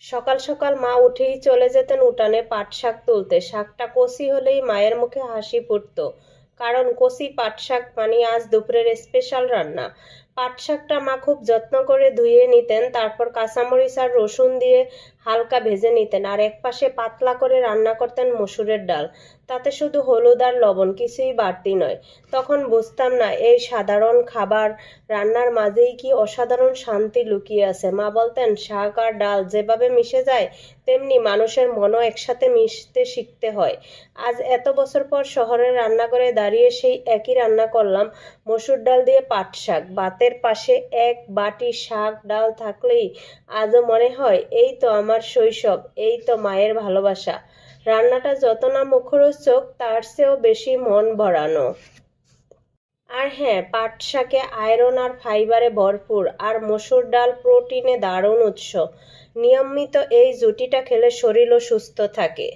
সকাল সকাল মা উঠেই চলে যেতেন উঠানে পাট শাক তুলতে। শাকটা কচি হলেই মায়ের মুখে হাসি ফুটতো, কারণ কচি পাট শাক মানে আজ দুপুরের স্পেশাল রান্না। পাট শাকটা মা খুব যত্ন করে ধুয়ে নিতেন, তারপর কাঁচামরিচ আর রসুন দিয়ে হালকা ভেজে নিতেন, আর একপাশে পাতলা করে রান্না করতেন মসুরের ডাল। তাতে শুধু হলুদ আর লবণ, কিছুই বাড়তি নয়। তখন বুঝতাম না এই সাধারণ খাবার রান্নার মাঝেই কি অসাধারণ শান্তি লুকিয়ে আছে। মা বলতেন, শাক আর ডাল যেভাবে মিশে যায়, তেমনি মানুষের মনও একসাথে মিশতে শিখতে হয়। আজ এত বছর পর শহরের রান্নাঘরে দাঁড়িয়ে সেই একই রান্না করলাম, মসুর ডাল দিয়ে পাট শাক। ভাতের পাশে এক বাটি শাক ডাল থাকলেই আজও মনে হয় এই তো আমার শৈশব, এই তো মায়ের ভালোবাসা। রান্নাটা যত না মুখরোচক, তার চেয়েও বেশি মন ভরানো। আর হ্যাঁ, পাট শাকে আয়রন আর ফাইবারে ভরপুর, আর মসুর ডাল প্রোটিনে দারুণ উৎস। নিয়মিত এই জুটিটা খেলে শরীরও সুস্থ থাকে।